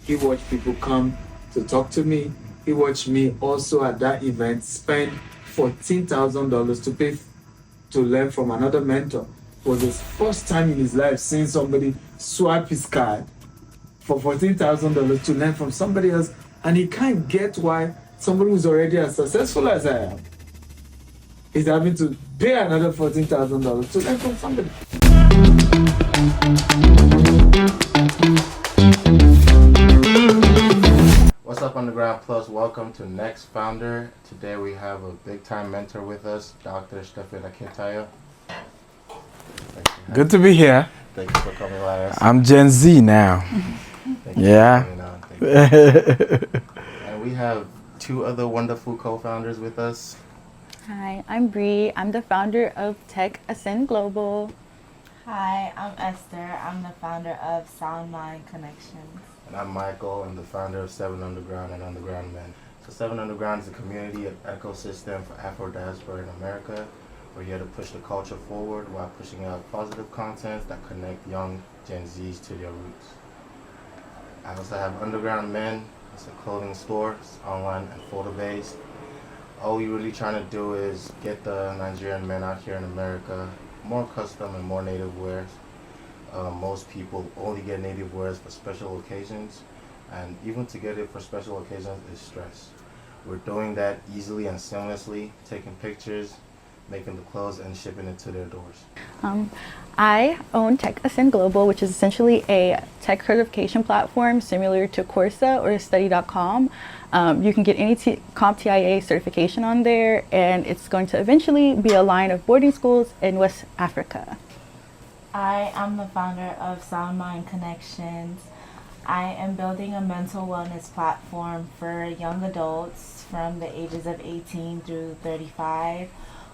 He watched people come to talk to me. He watched me also at that event spend $14,000 to pay to learn from another mentor. It was his first time in his life seeing somebody swipe his card for $14,000 to learn from somebody else, and he can't get why somebody who's already as successful as I am is having to pay another $14,000 to learn from somebody. What's up, Underground Plus? Welcome to Next Founder. Today we have a big time mentor with us, Dr. Akintayo. Good to be here. Thank you for coming by us. I'm Gen Z now. Thank you Yeah. for coming on. Thank you. And we have two other wonderful co-founders with us. Hi, I'm Brie. I'm the founder of Esther-Sound Global. Hi, I'm Esther. I'm the founder of Sound Mind Connections. And I'm Michael. I'm the founder of 7 Underground and Underground Men. So 7 Underground is a community ecosystem for Afro diaspora in America. We're here to push the culture forward while pushing out positive content that connect young Gen Zs to their roots. I also have Underground Men. It's a clothing store. It's online and photo-based. All we're really trying to do is get the Nigerian men out here in America more custom and more native wears. Most people only get native wears for special occasions, and even to get it for special occasions is stress. We're doing that easily and seamlessly, taking pictures, making the clothes, and shipping it to their doors. I own Esther-Sound Global, which is essentially a tech certification platform similar to Coursera or study.com. You can get any CompTIA certification on there, and it's going to eventually be a line of boarding schools in West Africa. I am the founder of Sound Mind Connections. I am building a mental wellness platform for young adults from the ages of 18 through 35.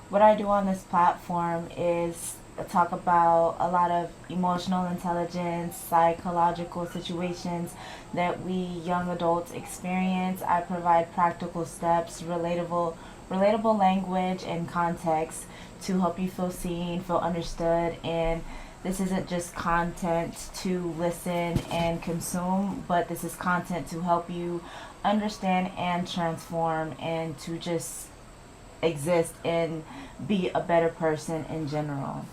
What I do on this platform is talk about a lot of emotional intelligence, psychological situations that we young adults experience. I provide practical steps, relatable language and context to help you feel seen, feel understood, and this isn't just content to listen and consume, but this is content to help you understand and transform and to just exist and be a better person in general.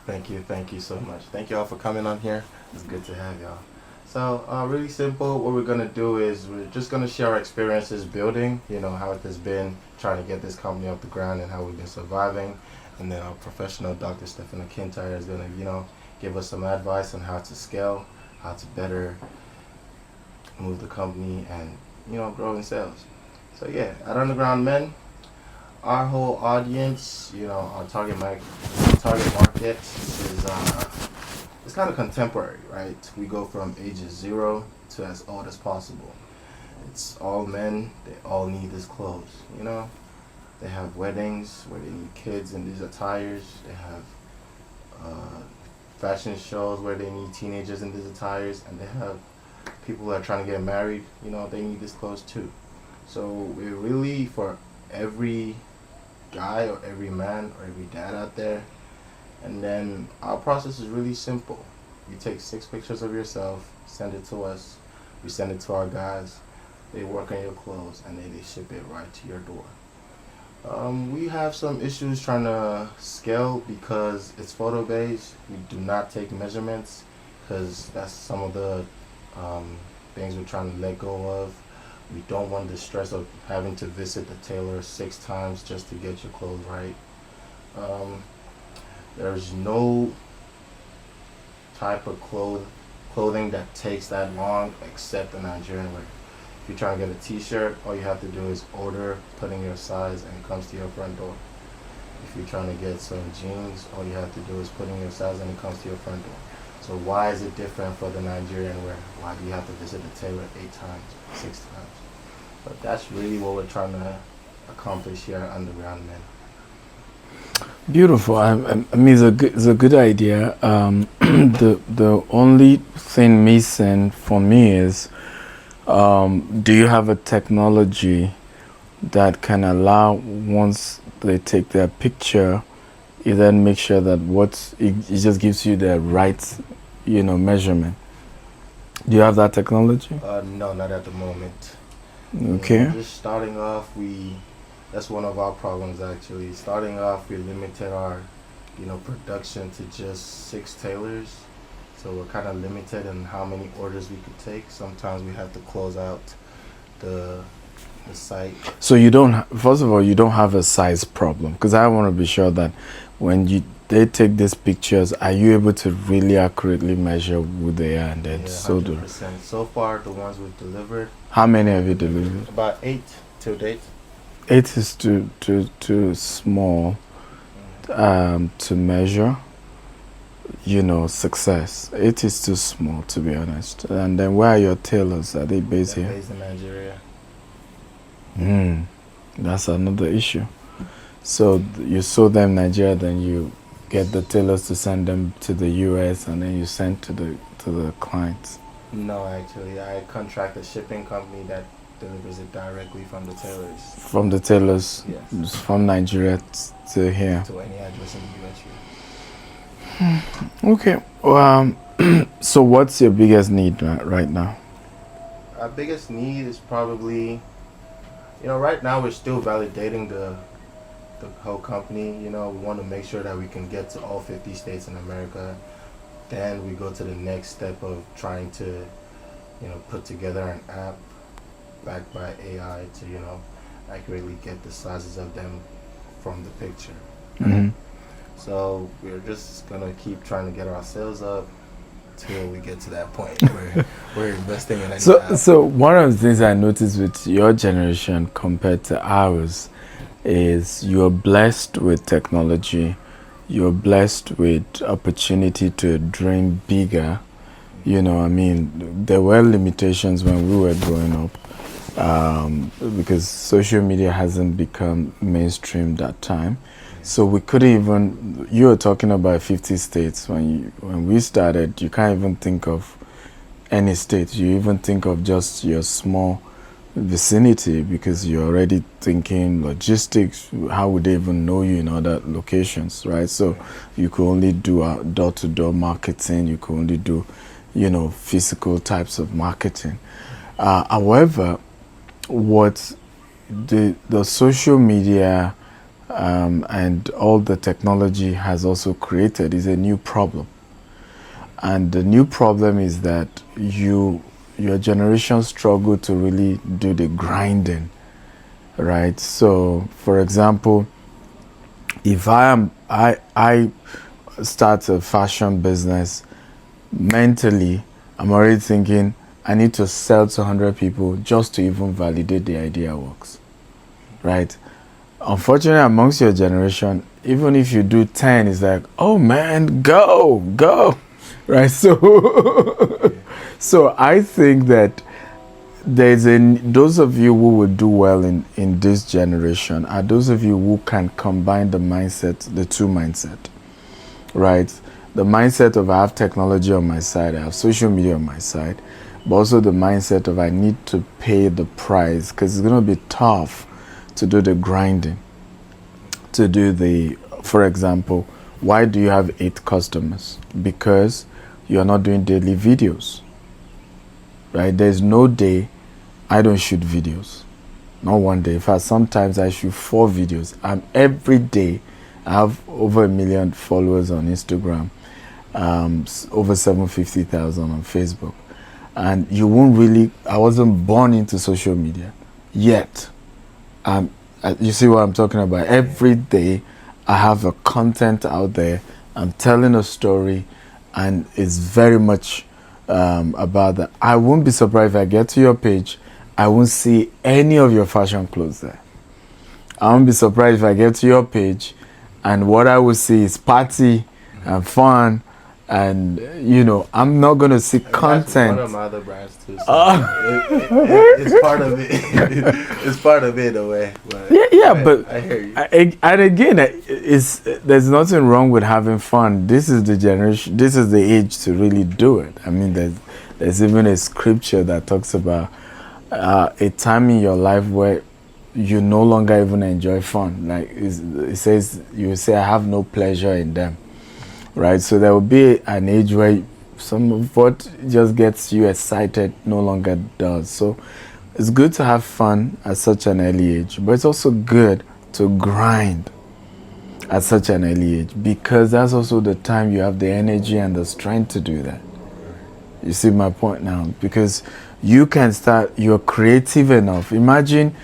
Thank you so much. Thank you all for coming on here. It's good to have y'all. So really simple, what we're gonna do is we're just gonna share our experiences building, how it has been trying to get this company off the ground and how we've been surviving. And then our professional Dr. Akintayo is gonna, give us some advice on how to scale, how to better move the company and, grow in sales. So yeah, at Underground Men, our whole audience, our target market is it's kind of contemporary, right? We go from ages 0 to as old as possible. It's all men. They all need these clothes, They have weddings where they need kids in these attires. They have fashion shows where they need teenagers in these attires, and they have people that are trying to get married. They need these clothes too. So we're really for every guy or every man or every dad out there. And then our process is really simple. You take 6 pictures of yourself, send it to us. We send it to our guys. They work on your clothes and they ship it right to your door. We have some issues trying to scale because it's photo based. We do not take measurements because that's some of the things we're trying to let go of. We don't want the stress of having to visit the tailor 6 times just to get your clothes right. There's no type of clothing that takes that long except the Nigerian wear. If you're trying to get a t-shirt, all you have to do is order, put in your size, and it comes to your front door. If you're trying to get some jeans, all you have to do is put in your size and it comes to your front door. So why is it different for the Nigerian wear? Why do you have to visit the tailor 8 times, 6 times? But that's really what we're trying to accomplish here at Underground Men. Beautiful. I mean, it's a good idea. The only thing missing for me is, do you have a technology that can allow, once they take their picture, you then make sure that it just gives you the right, measurement? Do you have that technology? No, not at the moment. Okay. Just starting off, that's one of our problems actually. Starting off, we limited our, production to just 6 tailors. So we're kind of limited in how many orders we could take. Sometimes we have to close out the site. So you don't. First of all, you don't have a size problem, because I want to be sure that when they take these pictures, are you able to really accurately measure who they are and then Yeah, so do? 100%. So far, the ones we've delivered, How many have you delivered? about 8 to date. 8 is too small to measure. Success. 8 is too small, to be honest. And then where are your tailors? Are they based They're here? based in Nigeria. That's another issue. So you sew them in Nigeria, then you get the tailors to send them to the US, and then you send to the clients. No, actually, I contract a shipping company that delivers it directly from the tailors. From the tailors, Yes. from Nigeria to here. To any address in the US. Okay. So what's your biggest need right now? Our biggest need is probably, right now we're still validating the whole company. We want to make sure that we can get to all 50 states in America. Then we go to the next step of trying to, put together an app backed by AI to, accurately get the sizes of them from the picture. Mm-hmm. So we're just gonna keep trying to get our sales up till we get to that point where we're investing in any app. So one of the things I noticed with your generation compared to ours is you're blessed with technology, you're blessed with opportunity to dream bigger. There were limitations when we were growing up, because social media hasn't become mainstream that time. So we couldn't even. You were talking about 50 states when we started. You can't even think of any state. You even think of just your small vicinity, because you're already thinking logistics. How would they even know you in other locations, right? So you could only do door-to-door marketing. You could only do, physical types of marketing. However, what the social media and all the technology has also created is a new problem. And the new problem is that your generation struggle to really do the grinding, right? So, for example, if I start a fashion business, mentally, I'm already thinking I need to sell to 100 people just to even validate the idea works, right? Unfortunately, amongst your generation, even if you do 10, it's like, oh man, go, right? So I think that those of you who would do well in this generation are those of you who can combine the two mindset, right? The mindset of I have technology on my side, I have social media on my side, but also the mindset of I need to pay the price, because it's going to be tough to do the grinding, for example, why do you have 8 customers? Because you're not doing daily videos, right? There's no day I don't shoot videos. Not one day. In fact, sometimes I shoot 4 videos. Every day I have over 1 million followers on Instagram, over 750,000 on Facebook. And you won't really, I wasn't born into social media yet. You see what I'm talking about? Every day I have a content out there. I'm telling a story, and it's very much about that. I won't be surprised if I get to your page, I won't see any of your fashion clothes there. I won't be surprised if I get to your page and what I will see is party and fun, and I'm not going to see content. One of my other brands too. So it's part of it. It's part of it, in a way. But I hear you. And again, there's nothing wrong with having fun. This is the generation. This is the age to really do it. I mean, there's even a scripture that talks about a time in your life where you no longer even enjoy fun. Like it says, you say, I have no pleasure in them. Right, so there will be an age where some of what just gets you excited no longer does. So it's good to have fun at such an early age, but it's also good to grind at such an early age, because that's also the time you have the energy and the strength to do that. You see my point now? Because you can start, you're creative enough. Imagine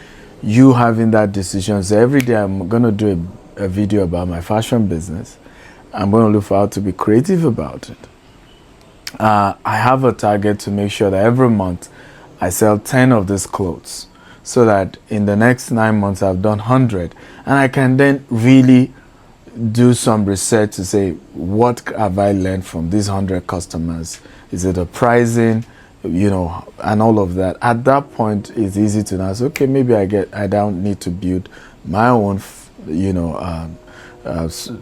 you having that decision. So every day I'm going to do a video about my fashion business. I'm going to look for how to be creative about it. I have a target to make sure that every month I sell 10 of these clothes, so that in the next 9 months I've done 100, and I can then really do some research to say, what have I learned from these 100 customers? Is it a pricing, and all of that. At that point, it's easy to now say, okay, maybe I don't need to build my own,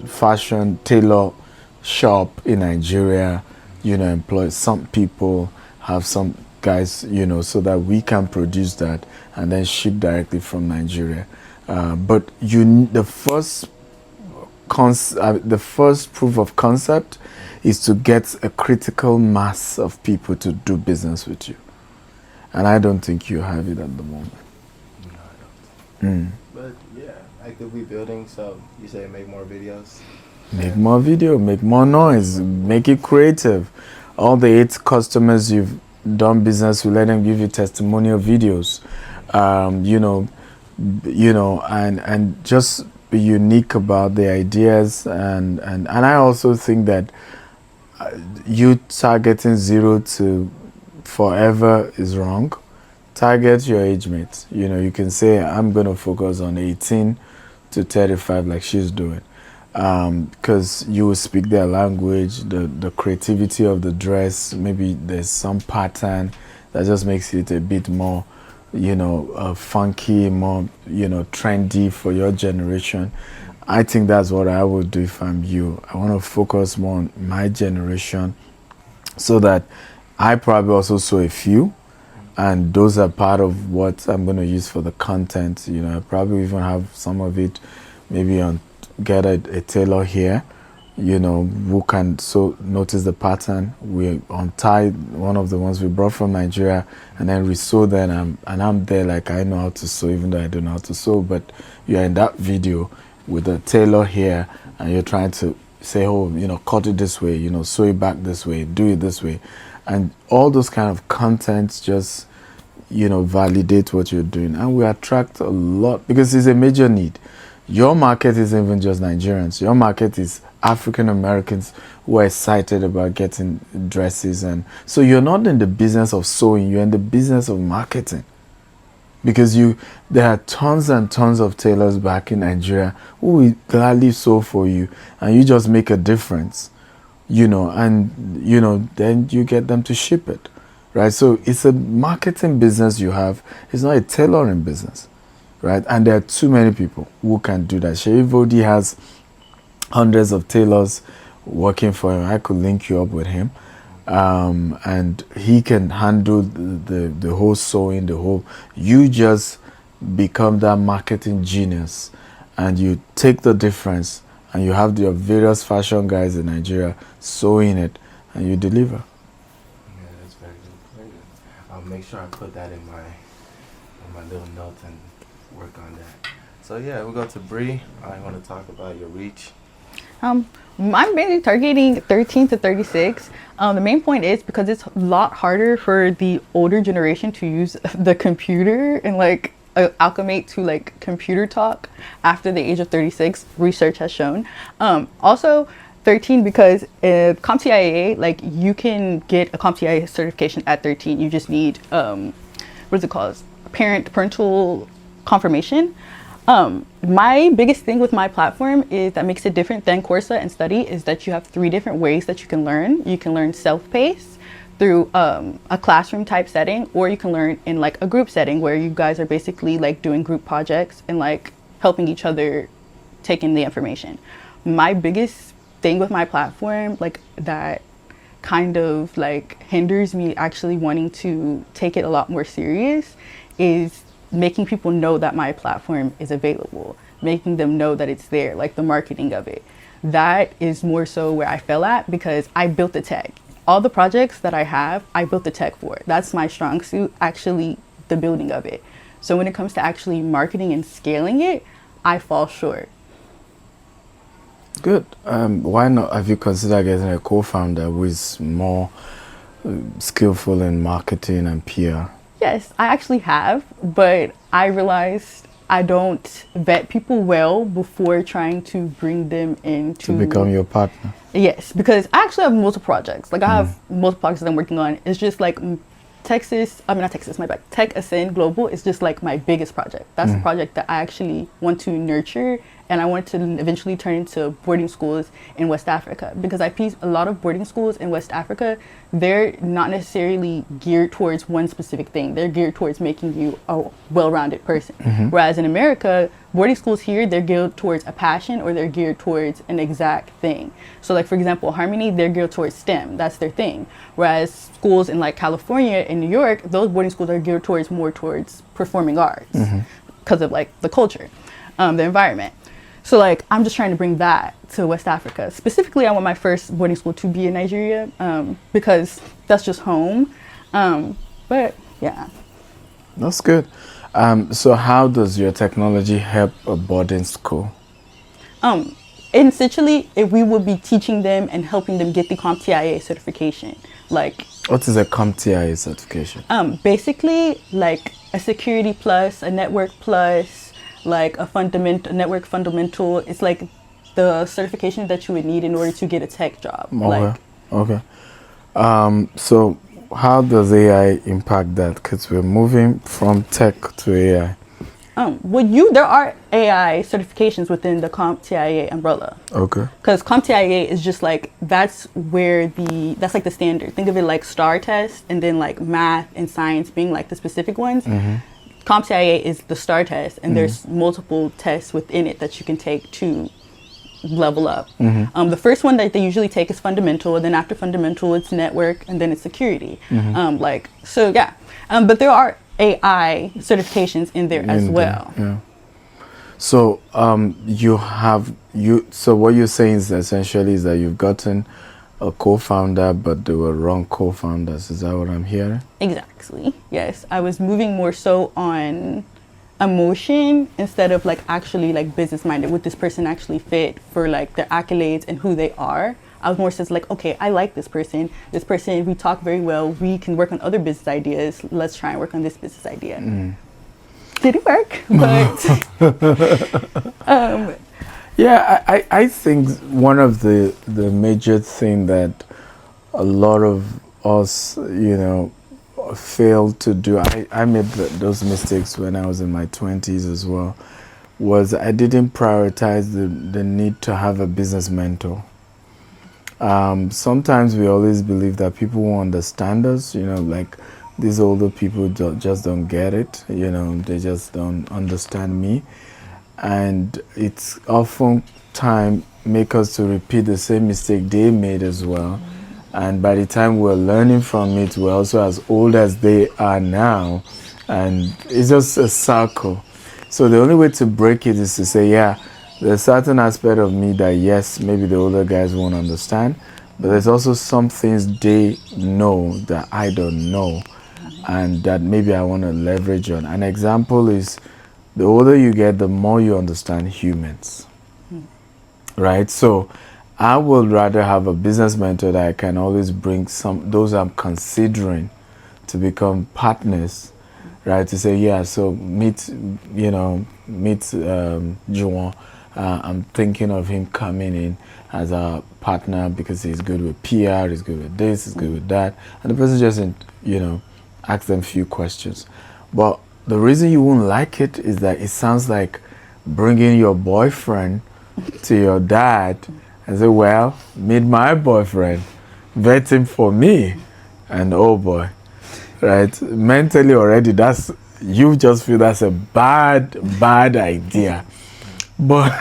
fashion tailor shop in Nigeria, employ some people, have some guys, so that we can produce that and then ship directly from Nigeria. But the first proof of concept is to get a critical mass of people to do business with you. And I don't think you have it at the moment. No, I don't. But yeah, actively building. So you say make more videos? Make more video, make more noise, make it creative. All the 8 customers you've done business with, let them give you testimonial videos. And just be unique about the ideas, and I also think that you targeting 0 to forever is wrong. Target your age mates. You can say, I'm going to focus on 18 to 35 like she's doing, because you will speak their language, the creativity of the dress, maybe there's some pattern that just makes it a bit more funky, more trendy for your generation. I think that's what I would do if I'm you. I want to focus more on my generation, so that I probably also saw a few, and those are part of what I'm going to use for the content. I probably even have some of it maybe get a tailor here, who can notice the pattern. We untie one of the ones we brought from Nigeria, and then we sew them, and I'm there like I know how to sew, even though I don't know how to sew. But you're in that video with a tailor here, and you're trying to say, cut it this way, sew it back this way, do it this way. And all those kind of contents just, validate what you're doing. And we attract a lot, because it's a major need. Your market isn't even just Nigerians. Your market is African Americans who are excited about getting dresses. And so you're not in the business of sewing, you're in the business of marketing. Because there are tons and tons of tailors back in Nigeria who will gladly sew for you, and you just make a difference, then you get them to ship it, right? So it's a marketing business you have. It's not a tailoring business, right? And there are too many people who can do that. Sherif Vodi has hundreds of tailors working for him. I could link you up with him. And he can handle the whole sewing, you just become that marketing genius, and you take the difference, and you have your various fashion guys in Nigeria sewing it, and you deliver. Yeah, that's very good. Very good. I'll make sure I put that in my little notes and work on that. So yeah, we'll go to Brie. I want to talk about your reach. I'm mainly targeting 13 to 36. The main point is because it's a lot harder for the older generation to use the computer and acclimate to computer talk after the age of 36. Research has shown. Also 13 because CompTIA, you can get a CompTIA certification at 13. You just need what is it called? Parental confirmation. My biggest thing with my platform is that makes it different than Coursera and Study is that you have 3 different ways that you can learn. You can learn self-paced through a classroom type setting, or you can learn in a group setting where you guys are basically doing group projects and helping each other take in the information. My biggest thing with my platform that kind of hinders me actually wanting to take it a lot more serious is making people know that my platform is available, making them know that it's there, the marketing of it. That is more so where I fell at, because I built the tech. all the projects that I have, I built the tech for. That's my strong suit, actually the building of it. So when it comes to actually marketing and scaling it, I fall short. Good. Why not have you considered getting a co-founder who is more skillful in marketing and PR? Yes, I actually have, but I realized I don't vet people well before trying to bring them into... To become your partner? Yes, because I actually have multiple projects. Like, I have multiple projects that I'm working on. It's just like Tech Ascend Global is just like my biggest project. That's a project that I actually want to nurture, and I want to eventually turn into boarding schools in West Africa, because I see a lot of boarding schools in West Africa, they're not necessarily geared towards one specific thing. They're geared towards making you a well-rounded person. Whereas in America, boarding schools here, they're geared towards a passion, or they're geared towards an exact thing. So like, for example, Harmony, they're geared towards STEM. That's their thing. Whereas schools in like California and New York, those boarding schools are geared towards more towards performing arts because of like the culture, the environment. So like, I'm just trying to bring that to West Africa. Specifically, I want my first boarding school to be in Nigeria, because that's just home. But yeah. That's good. So how does your technology help a boarding school? Essentially, if we would be teaching them and helping them get the CompTIA certification. Like, what is a CompTIA certification? Basically, like a security plus, a network plus, like a network fundamental. It's like the certification that you would need in order to get a tech job. Okay. So how does AI impact that? Because we're moving from tech to AI. There are AI certifications within the CompTIA umbrella. Okay. Because CompTIA is just like, that's like the standard. Think of it like STAR test, and then like math and science being like the specific ones. CompTIA is the STAR test, and there's multiple tests within it that you can take to level up. The first one that they usually take is fundamental, and then after fundamental, it's network, and then it's security. But there are AI certifications in there as well. Yeah. So so what you're saying is essentially is that you've gotten a co-founder, but they were wrong co-founders. Is that what I'm hearing? Exactly. Yes, I was moving more so on emotion instead of like actually like business minded. Would this person actually fit for like their accolades and who they are? I was more so like, okay, I like this person. This person, we talk very well. We can work on other business ideas. Let's try and work on this business idea. Didn't work, but yeah, I think one of the major thing that a lot of us, failed to do, I made those mistakes when I was in my 20s as well, was I didn't prioritize the need to have a business mentor. Sometimes we always believe that people won't understand us, like these older people just don't get it, they just don't understand me. And it's often time make us to repeat the same mistake they made as well. And by the time we're learning from it, we're also as old as they are now. And it's just a circle. So the only way to break it is to say, yeah, there's a certain aspect of me that, yes, maybe the older guys won't understand, but there's also some things they know that I don't know, and that maybe I want to leverage on. An example is, the older you get, the more you understand humans, right? So I would rather have a business mentor that I can always bring those I'm considering to become partners, right? To say, yeah, so meet Juwon. I'm thinking of him coming in as a partner because he's good with PR, he's good with this, he's good with that. And the person just, ask them a few questions. But the reason you won't like it is that it sounds like bringing your boyfriend to your dad and say, well, meet my boyfriend, vet him for me. And oh boy, right? Mentally already, you just feel that's a bad idea. But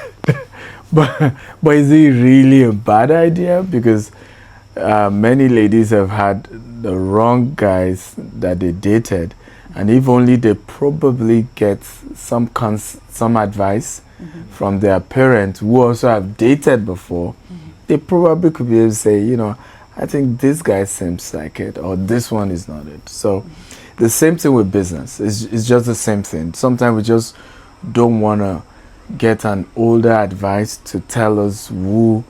is it really a bad idea? Because many ladies have had the wrong guys that they dated, and if only they probably get some advice from their parents who also have dated before, they probably could be able to say, I think this guy seems like it, or this one is not it. So the same thing with business. It's just the same thing. Sometimes we just don't want to get an older advice to tell us who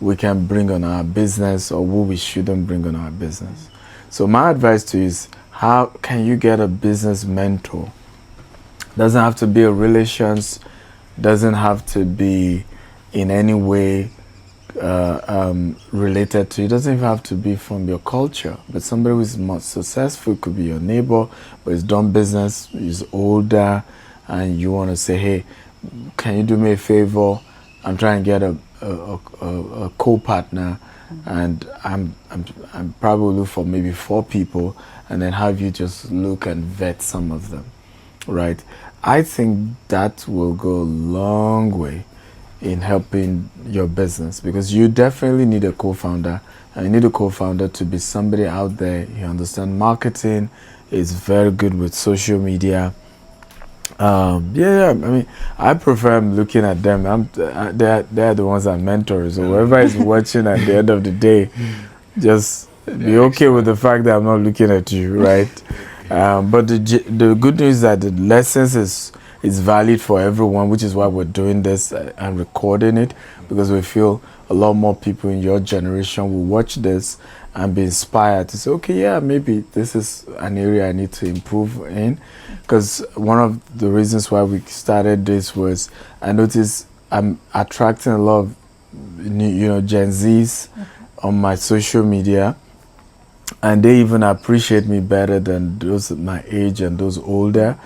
we can bring on our business or who we shouldn't bring on our business. So my advice to you is, how can you get a business mentor? Doesn't have to be a relations, doesn't have to be in any way related to, it doesn't even have to be from your culture, but somebody who is more successful. Could be your neighbor, but he's done business, he's older, and you want to say, hey, can you do me a favor? I'm trying to get a co-partner, and I'm probably look for maybe 4 people, and then have you just look and vet some of them, right? I think that will go a long way in helping your business, because you definitely need a co-founder, and you need a co-founder to be somebody out there who understands marketing, is very good with social media. I mean, I prefer looking at them. They're the ones that mentor. So whoever is watching at the end of the day, just be okay with the fact that I'm not looking at you, right? But the good news is that the lessons is valid for everyone, which is why we're doing this and recording it, because we feel a lot more people in your generation will watch this and be inspired to say, okay, yeah, maybe this is an area I need to improve in. Because one of the reasons why we started this was I noticed I'm attracting a lot of Gen Zs on my social media, and they even appreciate me better than those my age and those older,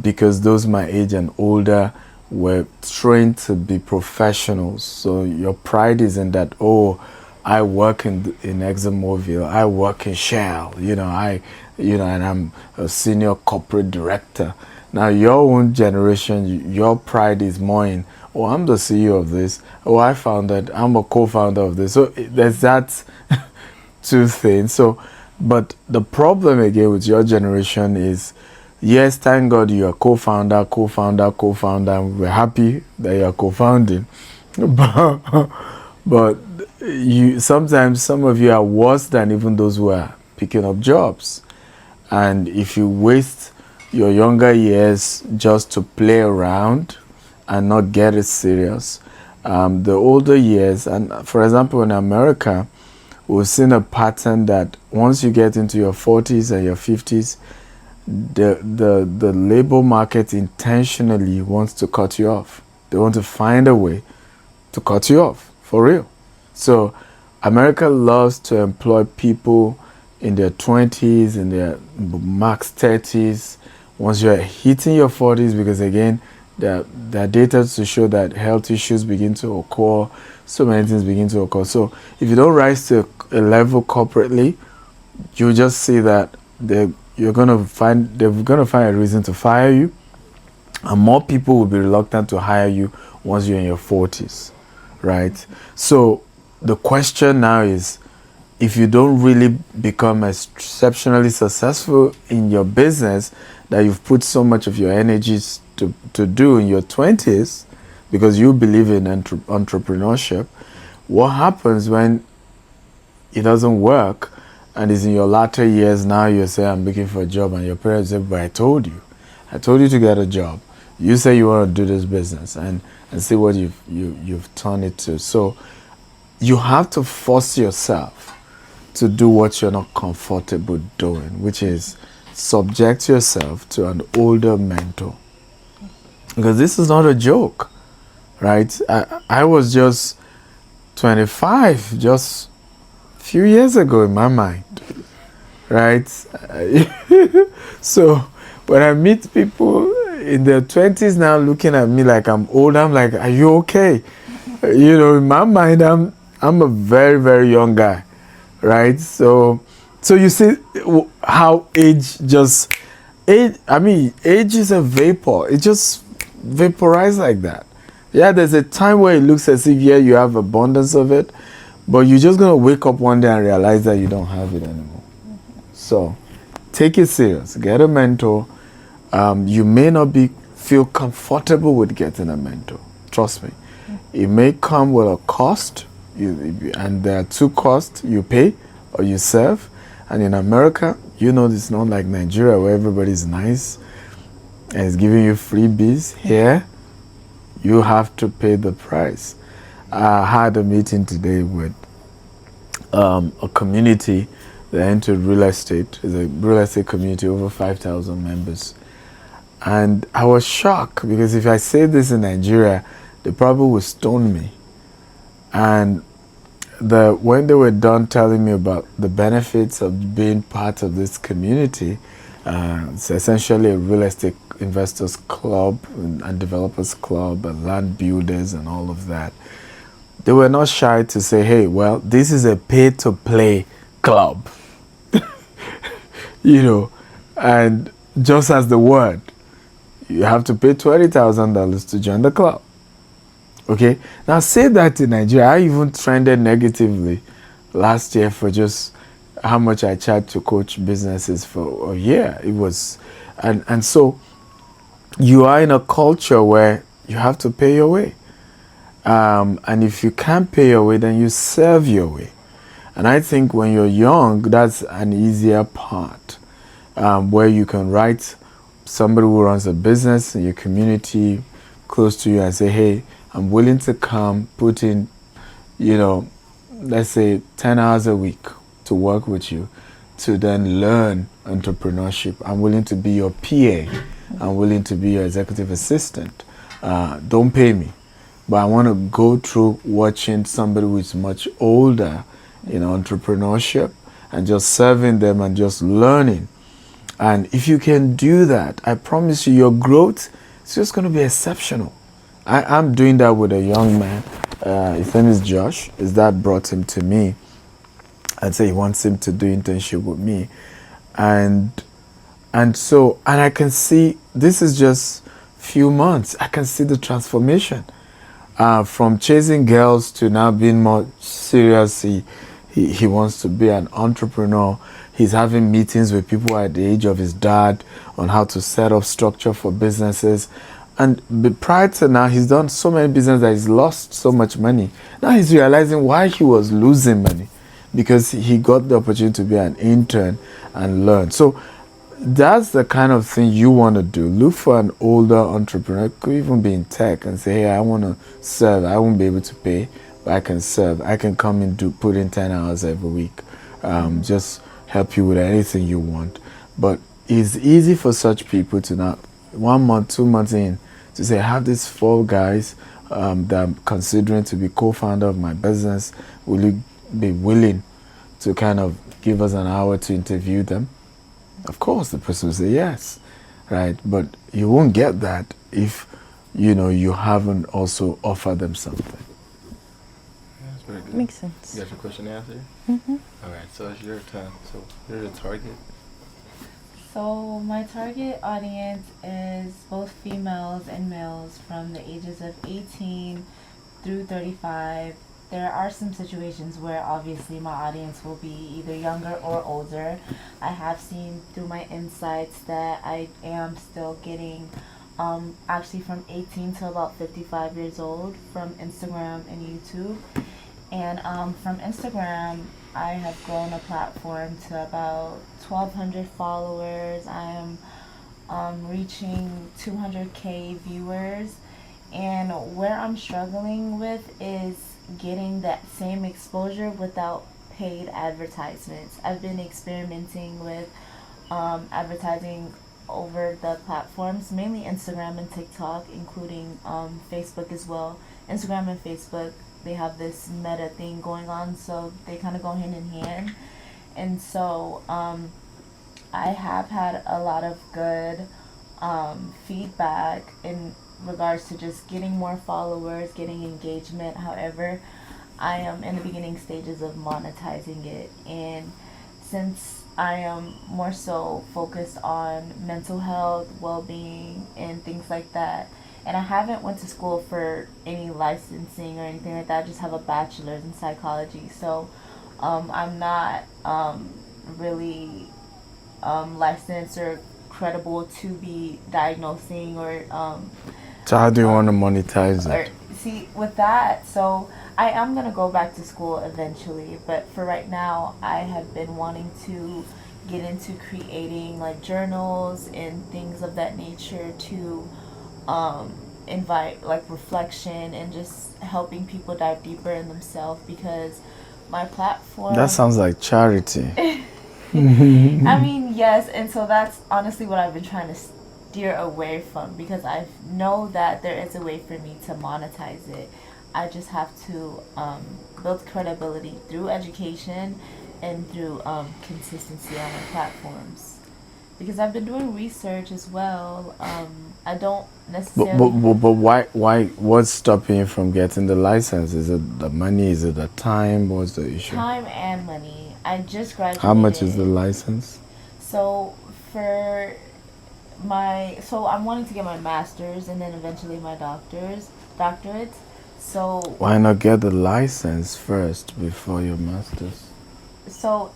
because those my age and older were trained to be professionals. So your pride is in that, oh, I work in ExxonMobil, I work in Shell, and I'm a senior corporate director. Now your own generation, your pride is more in, oh, I'm the CEO of this, oh, I founded, I'm a co-founder of this. So there's that two things. So, but the problem again with your generation is, yes, thank God you are co-founder. We're happy that you are co-founding, but sometimes some of you are worse than even those who are picking up jobs. And if you waste your younger years just to play around and not get it serious, the older years, and for example in America, we've seen a pattern that once you get into your 40s and your 50s, the labor market intentionally wants to cut you off. They want to find a way to cut you off, for real. So America loves to employ people in their 20s, in their max 30s. Once you're hitting your 40s, because again, there are data to show that health issues begin to occur, so many things begin to occur. So if you don't rise to a level corporately, you just see that they're gonna find a reason to fire you, and more people will be reluctant to hire you once you're in your 40s, right? So the question now is, if you don't really become exceptionally successful in your business that you've put so much of your energies to do in your 20s, because you believe in entrepreneurship, what happens when it doesn't work and it's in your latter years? Now you say, I'm looking for a job, and your parents say, but I told you to get a job. You say you want to do this business, and see what you've turned it to. So you have to force yourself to do what you're not comfortable doing, which is subject yourself to an older mentor. Because this is not a joke, right? I was just 25 just a few years ago in my mind, right? So when I meet people in their 20s now looking at me like I'm old, I'm like, are you okay? In my mind, I'm a very, very young guy, right? So you see how age is a vapor. It just vaporizes like that. Yeah, there's a time where it looks as if, yeah, you have abundance of it, but you're just going to wake up one day and realize that you don't have it anymore. So take it serious. Get a mentor. You may not feel comfortable with getting a mentor. Trust me. It may come with a cost, and there are 2 costs you pay. or you serve. And in America, it's not like Nigeria where everybody's nice and is giving you freebies. Here, you have to pay the price. I had a meeting today with a community that entered real estate. It's a real estate community, over 5,000 members. And I was shocked because if I say this in Nigeria, they probably would stone me. And when they were done telling me about the benefits of being part of this community, it's essentially a real estate investors club and developers club and land builders and all of that. They were not shy to say, hey, well, this is a pay-to-play club. And just as the word, you have to pay $20,000 to join the club. Okay? Now, say that in Nigeria, I even trended negatively last year for just how much I charged to coach businesses for a year. It was, and so you are in a culture where you have to pay your way. And if you can't pay your way, then you serve your way. And I think when you're young, that's an easier part, where you can write somebody who runs a business in your community close to you and say, hey, I'm willing to come, put in, let's say 10 hours a week to work with you, to then learn entrepreneurship. I'm willing to be your PA. I'm willing to be your executive assistant. Don't pay me. But I want to go through watching somebody who is much older in entrepreneurship and just serving them and just learning. And if you can do that, I promise you, your growth is just going to be exceptional. I'm doing that with a young man. His name is Josh. His dad brought him to me and said he wants him to do internship with me. And I can see, this is just few months, I can see the transformation. From chasing girls to now being more serious. He wants to be an entrepreneur. He's having meetings with people at the age of his dad on how to set up structure for businesses. And prior to now, he's done so many businesses that he's lost so much money. Now he's realizing why he was losing money, because he got the opportunity to be an intern and learn. So that's the kind of thing you want to do. Look for an older entrepreneur, could even be in tech, and say, hey, I want to serve. I won't be able to pay, but I can serve. I can come and put in 10 hours every week. Just help you with anything you want. But it's easy for such people to not, 1 month, 2 months in, to say, I have these 4 guys that I'm considering to be co-founder of my business. Will you be willing to kind of give us an hour to interview them? Of course, the person will say yes, right? But you won't get that if, you haven't also offered them something. Yeah, that's pretty good. Makes sense. You got your question answered? Mm-hmm. All right, so it's your turn. So you're the target. So my target audience is both females and males from the ages of 18 through 35. There are some situations where obviously my audience will be either younger or older. I have seen through my insights that I am still getting actually from 18 to about 55 years old from Instagram and YouTube. And from Instagram, I have grown a platform to about 1,200 followers. I am reaching 200K viewers. And where I'm struggling with is getting that same exposure without paid advertisements. I've been experimenting with advertising over the platforms, mainly Instagram and TikTok, including Facebook as well. Instagram and Facebook, they have this meta thing going on, so they kind of go hand in hand. And so I have had a lot of good feedback in regards to just getting more followers, getting engagement. However, I am in the beginning stages of monetizing it, and since I am more so focused on mental health, well-being, and things like that, and I haven't went to school for any licensing or anything like that. I just have a bachelor's in psychology, so I'm not really licensed or credible to be diagnosing or So how do you want to monetize it? see, with that, so I am going to go back to school eventually, but for right now, I have been wanting to get into creating like journals and things of that nature to invite like reflection and just helping people dive deeper in themselves, because my platform. That sounds like charity. I mean, yes, and so that's honestly what I've been trying to steer away from, because I know that there is a way for me to monetize it. I just have to build credibility through education and through consistency on my platforms. Because I've been doing research as well. I don't necessarily. But what's stopping you from getting the license? Is it the money? Is it the time? What's the issue? Time and money. I just graduated. How much is the license? So I'm wanting to get my master's and then eventually my doctorate. So why not get the license first before your master's? So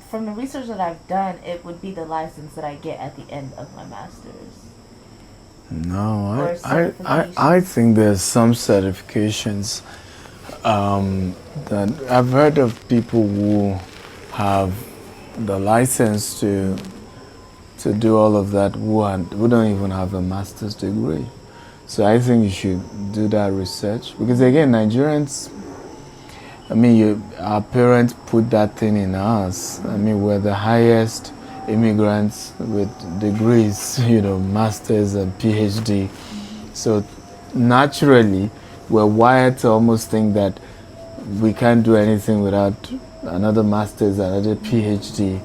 from the research that I've done, it would be the license that I get at the end of my master's. No, I think there's some certifications that I've heard of people who have the license to do all of that who don't even have a master's degree. So I think you should do that research, because again, Nigerians, I mean, our parents put that thing in us. I mean, we're the highest immigrants with degrees, masters and PhD. So naturally, we're wired to almost think that we can't do anything without another master's, another PhD.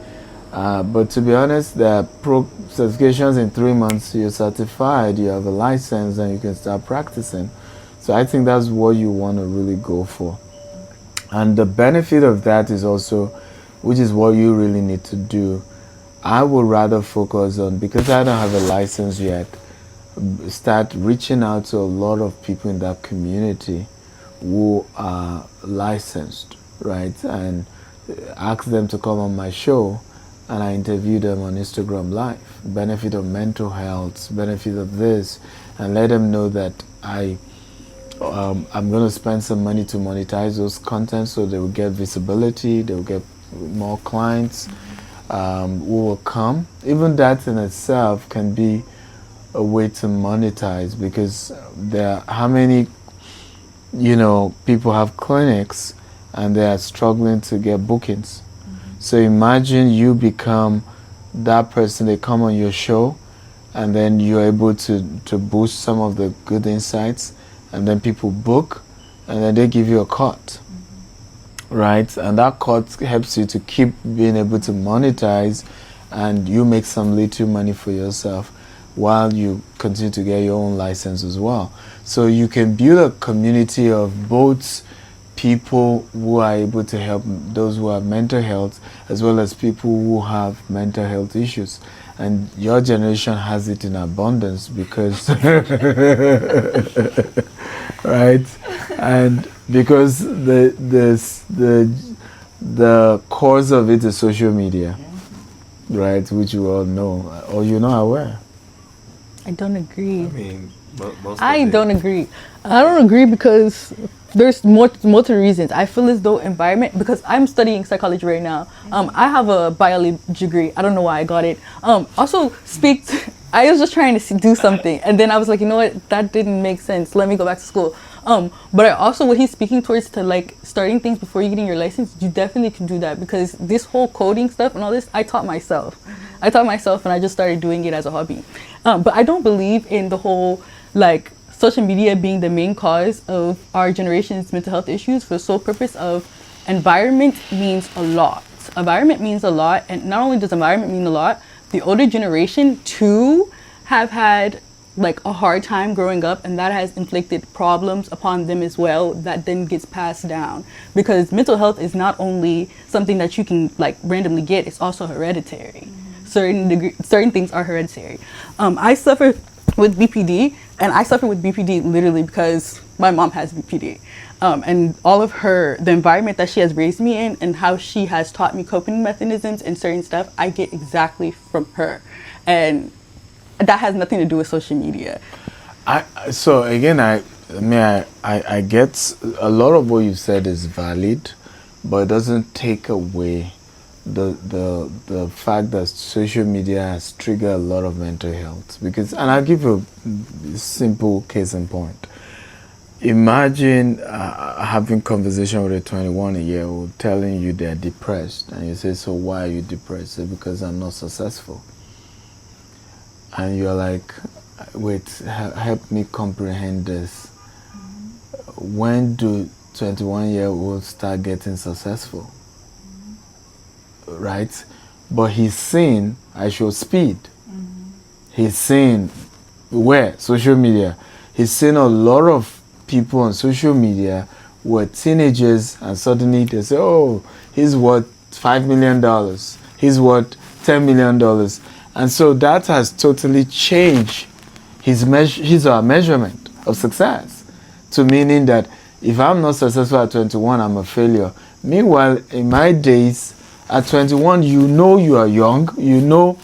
But to be honest, there are certifications in 3 months. You're certified, you have a license, and you can start practicing. So I think that's what you want to really go for. And the benefit of that is also, which is what you really need to do, I would rather focus on, because I don't have a license yet, start reaching out to a lot of people in that community who are licensed, right? And ask them to come on my show, and I interview them on Instagram Live. Benefit of mental health, benefit of this, and let them know that I'm going to spend some money to monetize those contents, so they will get visibility, they will get more clients who will come. Even that in itself can be a way to monetize, because how many people have clinics and they are struggling to get bookings. So imagine you become that person, they come on your show, and then you're able to boost some of the good insights, and then people book, and then they give you a cut, right? And that cut helps you to keep being able to monetize, and you make some little money for yourself while you continue to get your own license as well. So you can build a community of both people who are able to help those who have mental health, as well as people who have mental health issues. And your generation has it in abundance, because right? And because the cause of it is social media, right? Which you all know, or you're not aware. I don't agree. I mean, I don't agree. I don't agree because there's multiple reasons. I feel as though environment, because I'm studying psychology right now. I have a biology degree. I don't know why I got it. Also I was just trying to do something, and then I was like, you know what, that didn't make sense. Let me go back to school. But I also, what he's speaking towards, to like starting things before you getting your license, you definitely can do that, because this whole coding stuff and all this, I taught myself, and I just started doing it as a hobby. But I don't believe in the whole like social media being the main cause of our generation's mental health issues, for the sole purpose of environment means a lot. Environment means a lot, and not only does environment mean a lot, the older generation too have had like a hard time growing up, and that has inflicted problems upon them as well, that then gets passed down, because mental health is not only something that you can like randomly get, it's also hereditary. Certain things are hereditary. I suffer with BPD, and I suffer with BPD literally because my mom has BPD. And all of the environment that she has raised me in, and how she has taught me coping mechanisms and certain stuff, I get exactly from her. And that has nothing to do with social media. So again, I mean, I get a lot of what you said is valid, but it doesn't take away the fact that social media has triggered a lot of mental health. Because, and I'll give you a simple case in point. Imagine having conversation with a 21-year-old telling you they're depressed, and you say, "So why are you depressed?" Say, "Because I'm not successful." And you're like, "Wait, help me comprehend this. When do 21-year-olds start getting successful?" Right? But he's saying I show speed. He's saying where? Social media. He's saying a lot of people on social media were teenagers, and suddenly they say, "Oh, he's worth $5 million. He's worth $10 million. And so that has totally changed his measurement of success, to meaning that if I'm not successful at 21, I'm a failure. Meanwhile, in my days, at 21, you are young,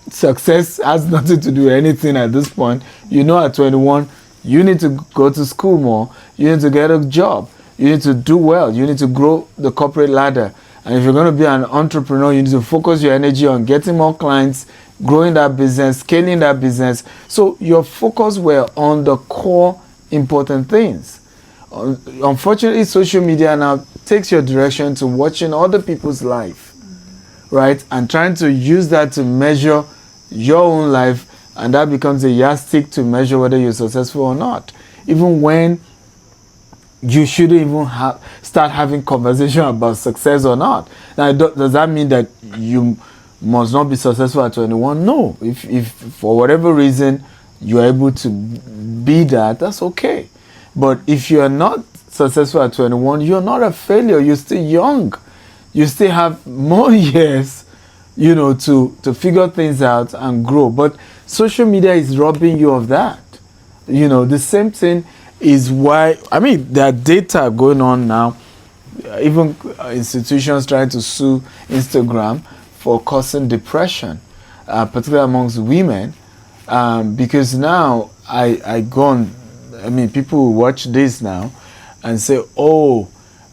success has nothing to do with anything at this point. At 21, you need to go to school more, you need to get a job, you need to do well, you need to grow the corporate ladder. And if you're going to be an entrepreneur, you need to focus your energy on getting more clients, growing that business, scaling that business. So your focus were on the core important things. Unfortunately, social media now takes your direction to watching other people's life, right? And trying to use that to measure your own life, and that becomes a yardstick to measure whether you're successful or not. Even when you shouldn't even start having conversation about success or not. Now, does that mean that you must not be successful at 21? No. If for whatever reason you're able to be that, that's okay. But if you're not successful at 21, you're not a failure. You're still young. You still have more years, to figure things out and grow. But social media is robbing you of that. The same thing is why, there are data going on now, even institutions trying to sue Instagram for causing depression, particularly amongst women, because now I go on, people will watch this now and say, "Oh,"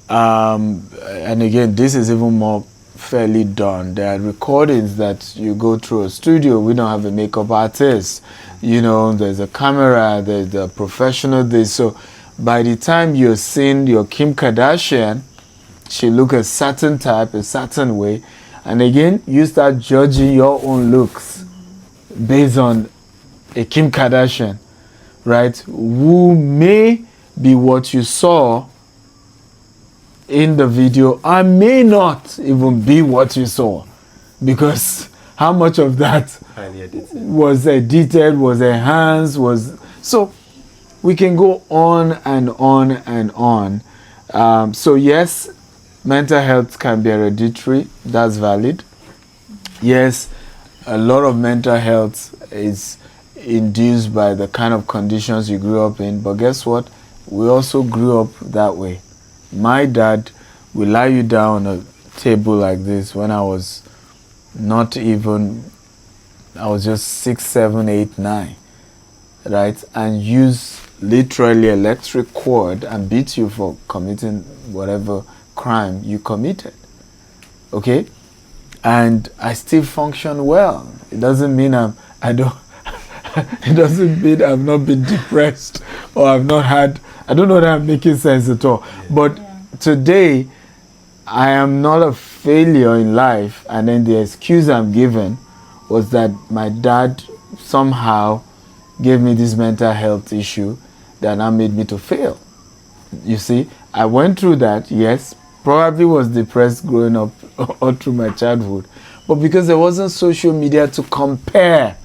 and again, this is even more fairly done. There are recordings that you go through a studio. We don't have a makeup artist. There's a camera, there's a professional this. So by the time you're seeing your Kim Kardashian, she look a certain type, a certain way. And again, you start judging your own looks based on a Kim Kardashian, right? Who may be what you saw in the video, I may not even be what you saw, because how much of that was edited, was enhanced, so we can go on and on and on. So yes, mental health can be hereditary. That's valid. Yes, a lot of mental health is induced by the kind of conditions you grew up in, but guess what? We also grew up that way. My dad will lie you down on a table like this when I was just 6, 7, 8, 9, right? And use literally electric cord and beat you for committing whatever crime you committed. Okay? And I still function well. It doesn't mean it doesn't mean I've not been depressed or I don't know that I'm making sense at all. But today, I am not a failure in life, and then the excuse I'm given was that my dad somehow gave me this mental health issue that now made me to fail. You see, I went through that, yes, probably was depressed growing up all through my childhood, but because there wasn't social media to compare,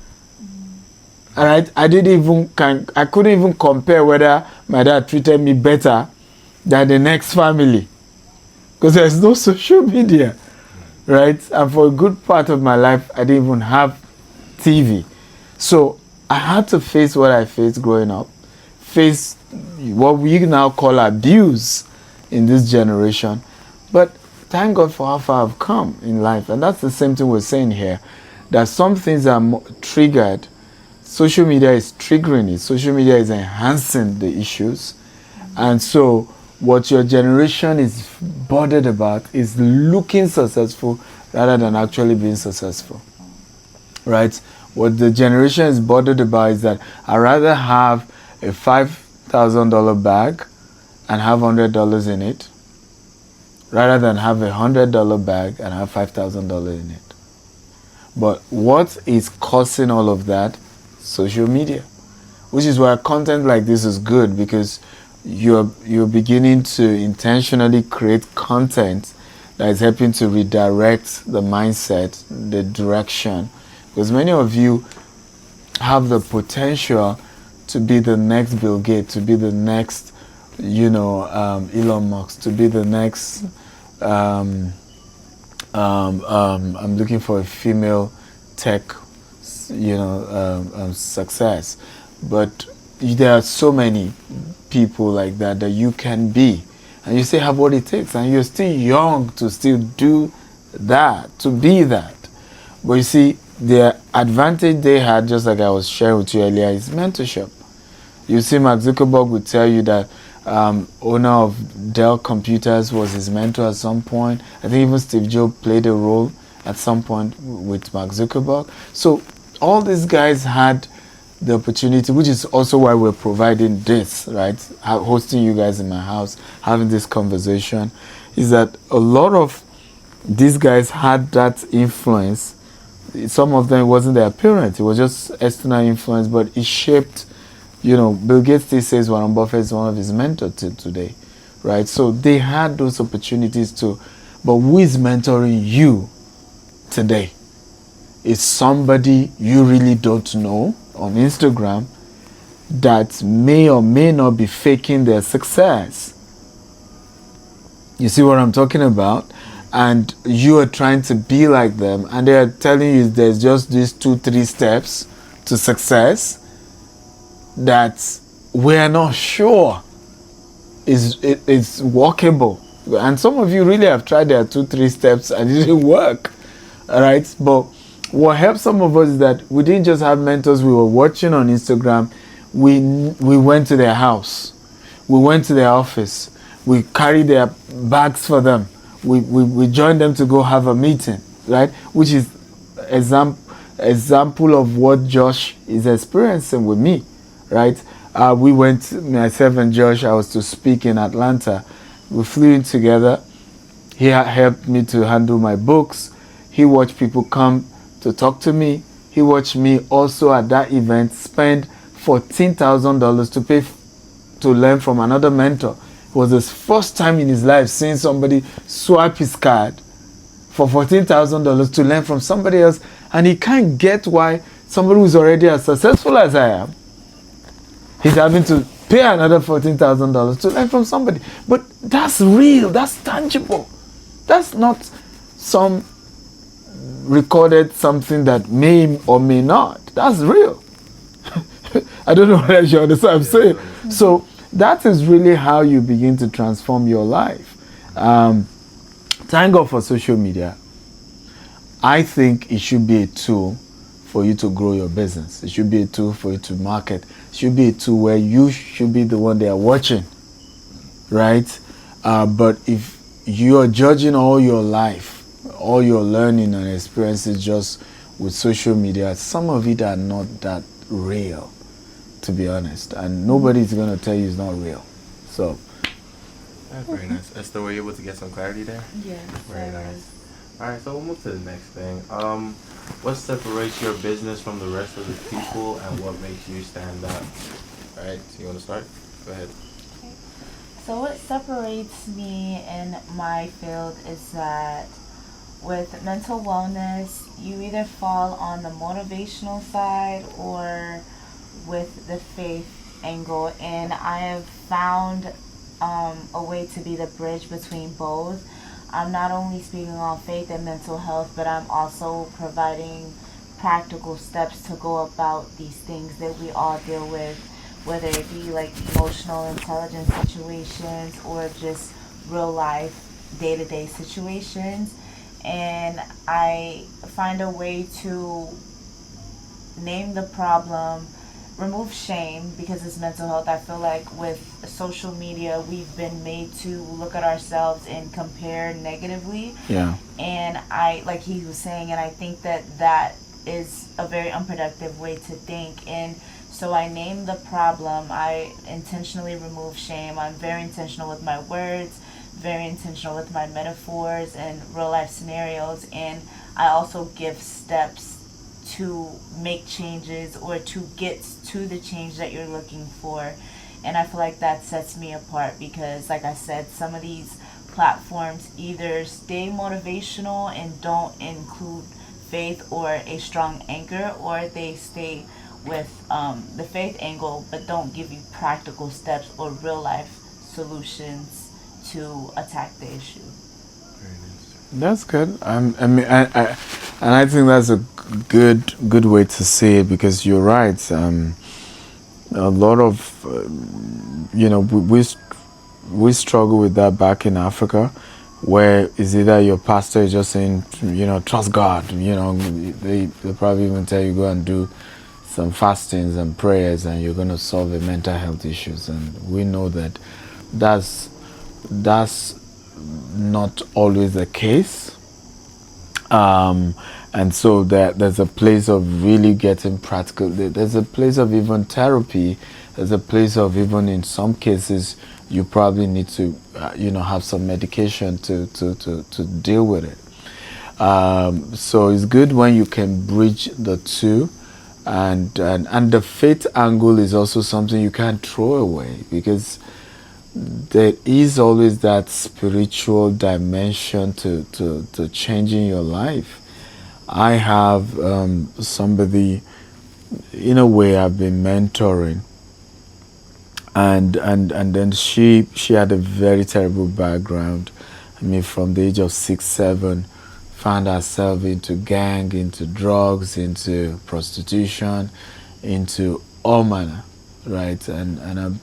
and I couldn't even compare whether my dad treated me better than the next family, because there's no social media, right? And for a good part of my life, I didn't even have TV. So I had to face what I faced growing up, face what we now call abuse in this generation. But thank God for how far I've come in life. And that's the same thing we're saying here, that some things are triggered. Social media is triggering it. Social media is enhancing the issues. And so what your generation is bothered about is looking successful rather than actually being successful, right? What the generation is bothered about is that I'd rather have a $5,000 bag and have $100 in it rather than have a $100 bag and have $5,000 in it. But what is causing all of that? Social media. Which is why content like this is good, because you're beginning to intentionally create content that is helping to redirect the mindset, the direction. Because many of you have the potential to be the next Bill Gates, to be the next, Elon Musk, to be the next. I'm looking for a female tech, success, but there are so many people like that you can be, and you still have what it takes, and you're still young to still do that, to be that. But you see, the advantage they had, just like I was sharing with you earlier, is mentorship. You see, Mark Zuckerberg would tell you that owner of Dell Computers was his mentor at some point. I think even Steve Jobs played a role at some point with Mark Zuckerberg. So all these guys had the opportunity, which is also why we're providing this, right? Hosting you guys in my house, having this conversation, is that a lot of these guys had that influence. Some of them, it wasn't their parents, it was just external influence, but it shaped, Bill Gates still says Warren Buffett is one of his mentors today, right? So they had those opportunities too. But who is mentoring you today? Is somebody you really don't know on Instagram that may or may not be faking their success. You see what I'm talking about? And you are trying to be like them, and they are telling you there's just these 2-3 steps to success that we're not sure is workable. And some of you really have tried their 2-3 steps and it didn't work. All right, but what helped some of us is that we didn't just have mentors we were watching on Instagram. We went to their house, we went to their office, we carried their bags for them, we joined them to go have a meeting, right? Which is example of what Josh is experiencing with me, right? We went, myself and Josh, I was to speak in Atlanta. We flew in together. He helped me to handle my books. He watched people come to talk to me. He watched me also at that event spend $14,000 to pay to learn from another mentor. It was his first time in his life seeing somebody swipe his card for $14,000 to learn from somebody else, and he can't get why somebody who's already as successful as I am, he's having to pay another $14,000 to learn from somebody. But that's real, that's tangible. That's not some recorded something that may or may not. That's real. I don't know whether you understand what I'm saying. So that is really how you begin to transform your life. Thank God for social media. I think it should be a tool for you to grow your business. It should be a tool for you to market. It should be a tool where you should be the one they are watching, right? But if you are judging all your life, all your learning and experiences just with social media, some of it are not that real, to be honest. And nobody's going to tell you it's not real. So. That's very nice. Esther, were you able to get some clarity there? Yes. Very nice. All right, so we'll move to the next thing. What separates your business from the rest of the people, and what makes you stand out? All right, so you want to start? Go ahead. So what separates me in my field is that with mental wellness, you either fall on the motivational side or with the faith angle, and I have found a way to be the bridge between both. I'm not only speaking on faith and mental health, but I'm also providing practical steps to go about these things that we all deal with, whether it be like emotional intelligence situations or just real life day-to-day situations. And I find a way to name the problem remove shame because it's mental health. I feel like with social media, we've been made to look at ourselves and compare negatively. Yeah. And I, like he was saying, and I think that that is a very unproductive way to think. And so I name the problem. I intentionally remove shame. I'm very intentional with my words, very intentional with my metaphors and real life scenarios. And I also give steps to make changes or to get to the change that you're looking for. And I feel like that sets me apart because, like I said, some of these platforms either stay motivational and don't include faith or a strong anchor, or they stay with the faith angle but don't give you practical steps or real life solutions to attack the issue. That's good. I mean, and I think that's a good way to say it because you're right. A lot of, we struggle with that back in Africa, where is either your pastor is just saying, trust God. They probably even tell you go and do some fastings and prayers, and you're going to solve the mental health issues. And we know that that's not always the case. And so there's a place of really getting practical. There's a place of even therapy. There's a place of even in some cases you probably need to, have some medication to deal with it. So it's good when you can bridge the two. And the faith angle is also something you can't throw away because there is always that spiritual dimension to changing your life. I have somebody, in a way, I've been mentoring, and then she had a very terrible background. I mean, from the age of 6, 7, found herself into gang, into drugs, into prostitution, into all manner, right? And I've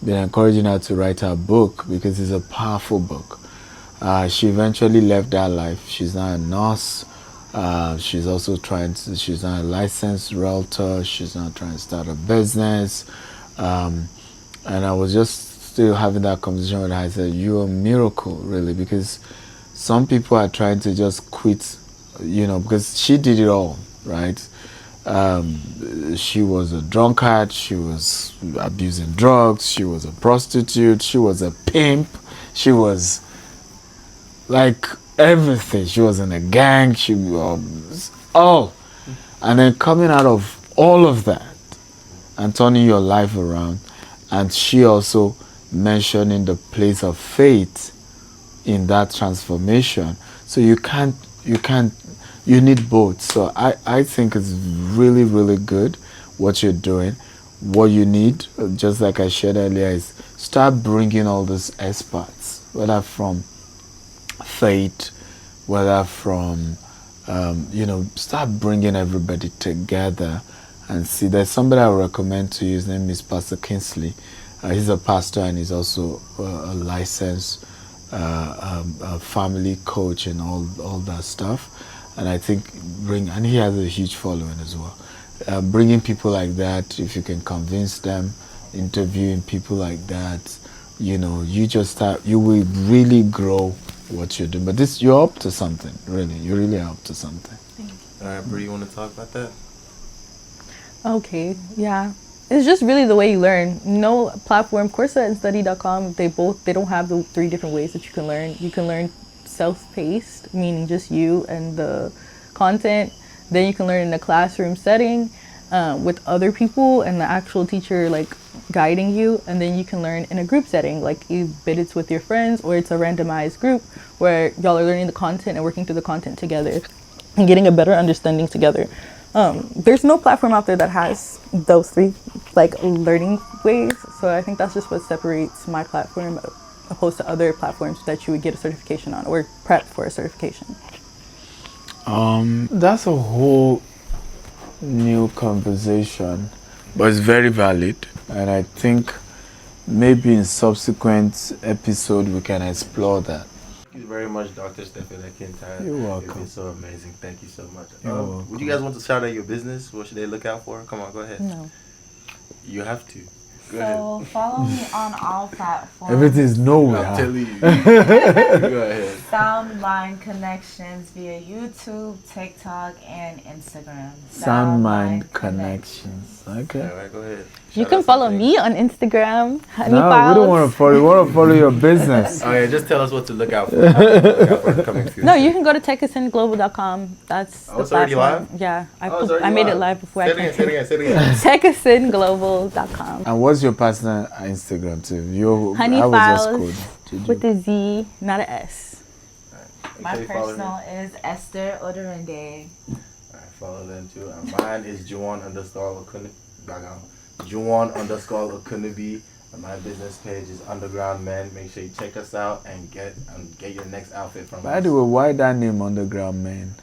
been encouraging her to write her book because it's a powerful book. She eventually left that life. She's now a nurse. She's also she's now a licensed realtor. She's now trying to start a business. And I was just still having that conversation with her. I said, you're a miracle, really, because some people are trying to just quit, because she did it all, right? She was a drunkard, she was abusing drugs, she was a prostitute, she was a pimp, she was like everything. She was in a gang, she was all. And then coming out of all of that and turning your life around, and she also mentioning the place of faith in that transformation. So you need both. So I think it's really, really good what you're doing. What you need, just like I shared earlier, is start bringing all those experts, whether from faith, whether from, start bringing everybody together and see. There's somebody I would recommend to you. His name is Pastor Kingsley. He's a pastor and he's also a licensed a family coach and all that stuff. And I think and he has a huge following as well. Bringing people like that, if you can convince them, interviewing people like that, you will really grow what you're doing. But you're up to something, really. You're really up to something. Thank you. All right, Brie, you want to talk about that? Okay, yeah. It's just really the way you learn. No platform, Coursera and study.com, they don't have the 3 different ways that you can learn. You can learn self-paced, meaning just you and the content. Then you can learn in a classroom setting with other people and the actual teacher guiding you. And then you can learn in a group setting, either it's with your friends or it's a randomized group where y'all are learning the content and working through the content together and getting a better understanding together. There's no platform out there that has those 3 learning ways. So I think that's just what separates my platform opposed to other platforms that you would get a certification on or prep for a certification. That's a whole new conversation, but it's very valid. And I think maybe in subsequent episode we can explore that. Thank you very much, Dr. Stephen Akintayo. You're welcome. It's been so amazing. Thank you so much. You're welcome. Would you guys want to shout out your business? What should they look out for? Come on, go ahead. No. You have to. Go ahead. So follow me on all platforms. Everything's nowhere. I'm telling you. Go ahead. Sound Mind Connections via YouTube, TikTok, and Instagram. Sound Mind Connections. All Okay. right, go ahead. You Shout can out follow something. me on Instagram. Honey No, we Files. don't want to follow. We want to follow your business. Oh yeah, just tell us what to look out for. Look out for the coming future. No, you can go to techasynglobal.com. That's Oh, the it's already platform. live? Yeah, Oh, it's already I made it live before Say I it again, came. say it again, say it again. techasynglobal.com. And what's your personal Instagram too? Honey I was just Files code. with a Z, not a S. My Make sure you follow her. personal is Esther Odorende. Alright, follow them too. And mine is Juwan_Okunubi. And my business page is Underground Men. Make sure you check us out and get your next outfit from us. By the way, why that name Underground Man?